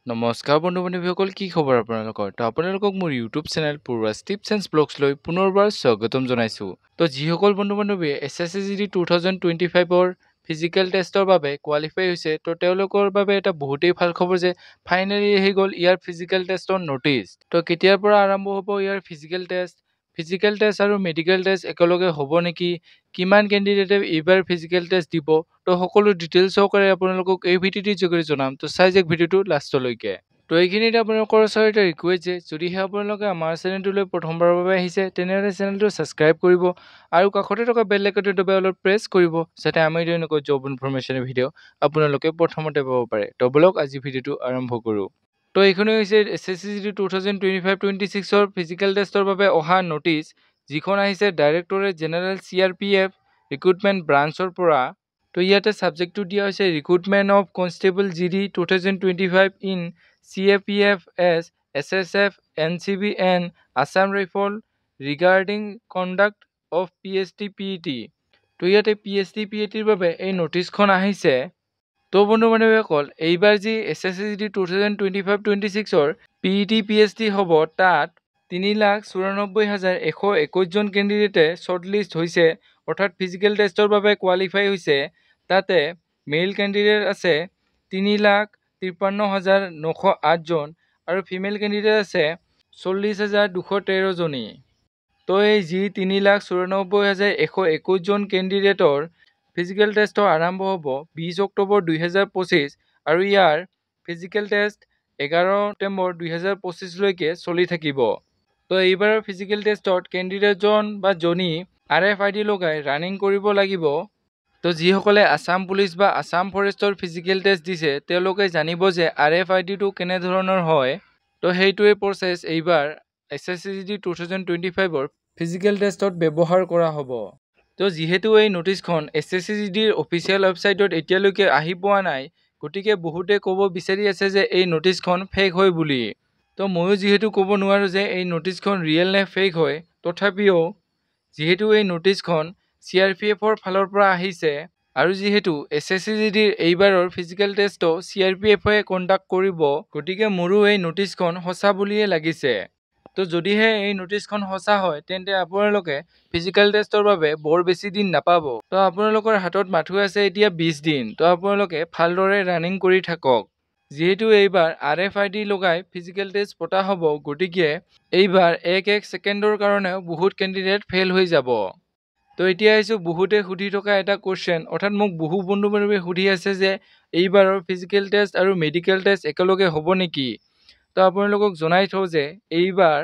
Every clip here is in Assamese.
নমস্কাৰ বন্ধু-বান্ধৱীসকল, কি খবৰ আপোনালোকৰ? তো আপোনালোকক মোৰ YouTube channel Purbash tips and vlogs লৈ পুনৰবাৰ স্বাগতম জনাইছোঁ। তো যিসকল বন্ধু-বান্ধৱীয়ে SSCGD 2025ৰ ফিজিকেল টেষ্টৰ বাবে কোৱালিফাই হৈছে, তো তেওঁলোকৰ বাবে এটা বহুতেই ভাল খবৰ যে ফাইনেলি আহি গ'ল ইয়াৰ ফিজিকেল টেষ্টৰ নটিচ। তো কেতিয়াৰ পৰা আৰম্ভ হ'ব ইয়াৰ ফিজিকেল টেষ্ট আৰু মেডিকেল টেষ্ট একেলগে হ'ব নেকি? কিমান কেণ্ডিডেটে এইবাৰ ফিজিকেল টেষ্ট দিব? তো সকলো ডিটেইলছ সহকাৰে আপোনালোকক এই ভিডিঅ'টিৰ যোগেদি জনাম। তো চাই যাওক ভিডিঅ'টো লাষ্টলৈকে। তো এইখিনিতে আপোনালোকৰ ওচৰত এটা ৰিকুৱেষ্ট যে যদিহে আপোনালোকে আমাৰ চেনেলটোলৈ প্ৰথমবাৰৰ বাবে আহিছে, তেনেহ'লে চেনেলটো ছাবস্ক্ৰাইব কৰিব আৰু কাষতে থকা বেল আইকনটো দবাই অলপ প্ৰেছ কৰিব, যাতে আমি এনেকুৱা জব ইনফৰমেশ্যনৰ ভিডিঅ' আপোনালোকে প্ৰথমতে পাব পাৰে। তো বলক আজি ভিডিঅ'টো আৰম্ভ কৰোঁ। তো এইখনেই হৈছে SSCGD 2025-26ৰ ফিজিকেল টেষ্টৰ বাবে অহা নটিচ, যিখন আহিছে ডাইৰেক্টৰেট জেনেৰেল CRPF ৰিক্ৰুটমেণ্ট ব্ৰাঞ্চৰ পৰা। তো ইয়াতে ছাবজেক্টটো দিয়া হৈছে recruitment of constable GD 2025 in CAPFS, SSF, NCB and Assam rifle regarding conduct of PST-PET। তো ইয়াতে PST-PETৰ বাবে এই নটিচখন আহিছে। তো বন্ধু-বান্ধৱীসকল, এইবাৰ যি SSCGD 2025-26ৰ PET-PST হ'ব, তাত 3,94,121 জন কেণ্ডিডেটে শ্বৰ্টলিষ্ট হৈছে, অৰ্থাৎ ফিজিকেল টেষ্টৰ বাবে কোৱালিফাই হৈছে। তাতে মেইল কেণ্ডিডেট আছে 3,53,908 জন আৰু ফিমেল কেণ্ডিডেট আছে 40,213 জনী। তো এই যি 3,94,121 জন কেণ্ডিডেটৰ ফিজিকেল টেষ্ট আৰম্ভ হ'ব 20 অক্টোবৰ 2025 আৰু ইয়াৰ ফিজিকেল টেষ্ট 11 ছেপ্টেম্বৰ 2025লৈকে চলি থাকিব। তো এইবাৰৰ ফিজিকেল টেষ্টত কেণ্ডিডেটজন বা জনী RFID লগাই ৰানিং কৰিব লাগিব। তো যিসকলে আছাম পুলিচ বা আছাম ফৰেষ্টৰ ফিজিকেল টেষ্ট দিছে, তেওঁলোকে জানিব যে RFIDটো কেনেধৰণৰ হয়। তো সেইটোৱে প্ৰচেছ এইবাৰ SSCGD 2025ৰ ফিজিকেল টেষ্টত ব্যৱহাৰ কৰা হ'ব। তো যিহেতু এই নটিচখন SSCGDৰ অফিচিয়েল ৱেবছাইটত এতিয়ালৈকে আহি পোৱা নাই, গতিকে বহুতে ক'ব বিচাৰি আছে যে এই নটিচখন ফেক হয় বুলি। তো ময়ো যিহেতু ক'ব নোৱাৰোঁ যে এই নটিচখন ৰিয়েল নে ফেক হয়, তথাপিও যিহেতু এই নটিচখন CRPFৰ ফালৰ পৰা আহিছে আৰু যিহেতু SSCGDৰ এইবাৰৰ ফিজিকেল টেষ্টটো CRPFে কণ্ডাক্ট কৰিব, গতিকে মোৰো এই নটিচখন সঁচা বুলিয়ে লাগিছে। তো যদিহে এই নটিচখন সঁচা হয়, তেন্তে আপোনালোকে ফিজিকেল টেষ্টৰ বাবে বৰ বেছি দিন নাপাব। তো আপোনালোকৰ হাতত মাথো আছে এতিয়া 20 দিন। তো আপোনালোকে ভালদৰে ৰানিং কৰি থাকক। যিহেতু এইবাৰ RFID লগাই ফিজিকেল টেষ্ট পতা হ'ব, গতিকে এইবাৰ 1 ছেকেণ্ডৰ কাৰণেও বহুত কেণ্ডিডেট ফেইল হৈ যাব। তো এতিয়া আহিছোঁ বহুতে সুধি থকা এটা কুৱেশ্যন, অৰ্থাৎ মোক বহু বন্ধু-বান্ধৱীয়ে সুধি আছে যে এইবাৰৰ ফিজিকেল টেষ্ট আৰু মেডিকেল টেষ্ট একেলগে হ'ব নেকি? তো আপোনালোকক জনাই থওঁ যে এইবাৰ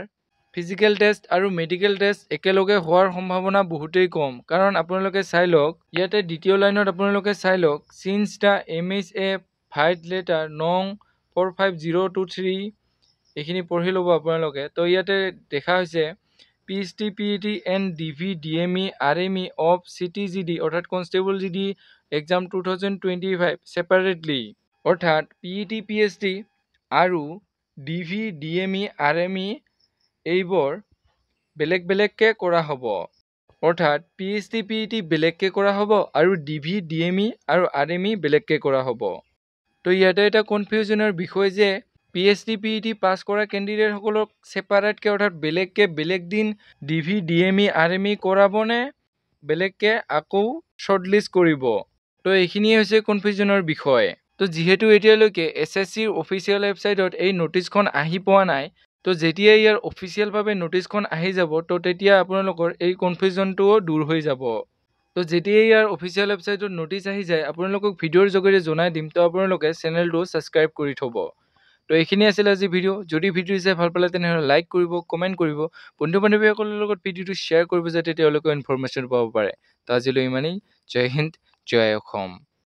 ফিজিকেল টেষ্ট আৰু মেডিকেল টেষ্ট একেলগে হোৱাৰ সম্ভাৱনা বহুতেই কম। কাৰণ আপোনালোকে চাই লওক, ইয়াতে দ্বিতীয় লাইনত আপোনালোকে চাই লওক, signs the MHA white letter নং 45023, এইখিনি পঢ়ি ল'ব আপোনালোকে। তো ইয়াতে দেখা হৈছে PST-PET and DV-DME RME of CTGD, অৰ্থাৎ কনষ্টেবল GD এক্সাম 2025 ছেপাৰেটলি, অৰ্থাৎ PET-PST আৰু DV-DME RME এইবোৰ বেলেগ বেলেগকৈ কৰা হ'ব। অৰ্থাৎ PST-PET বেলেগকৈ কৰা হ'ব আৰু DV-DME আৰু RME বেলেগকৈ কৰা হ'ব। তো ইয়াতে এটা কনফিউজনৰ বিষয় যে PST-PET পাছ কৰা কেণ্ডিডেটসকলক ছেপাৰেটকৈ, অৰ্থাৎ বেলেগকৈ বেলেগ দিন DV-DME RME কৰাবনে বেলেগকৈ আকৌ শ্বৰ্টলিষ্ট কৰিব? তো এইখিনিয়ে হৈছে কনফিউজনৰ বিষয়। তো যিহেতু এতিয়ালৈকে SSCৰ অফিচিয়েল ৱেবছাইটত এই নটিচখন আহি পোৱা নাই, তো যেতিয়া ইয়াৰ অফিচিয়েলভাৱে নটিচখন আহি যাব, তো তেতিয়া আপোনালোকৰ এই কনফিউজনটোও দূৰ হৈ যাব। তো যেতিয়াই ইয়াৰ অফিচিয়েল ৱেবছাইটত নটিচ আহি যায়, আপোনালোকক ভিডিঅ'ৰ যোগেৰে জনাই দিম। তো আপোনালোকে চেনেলটো ছাবস্ক্ৰাইব কৰি থ'ব। তো এইখিনি আছিল আজি ভিডিঅ'। যদি ভিডিঅ' চাই ভাল পালে তেনেহ'লে লাইক কৰিব, কমেণ্ট কৰিব, বন্ধু-বান্ধৱীসকলৰ লগত ভিডিঅ'টো শ্বেয়াৰ কৰিব, যাতে তেওঁলোকে ইনফৰমেশ্যন পাব পাৰে। তো আজিলৈ ইমানেই। জয় হিন্দ, জয় অসম।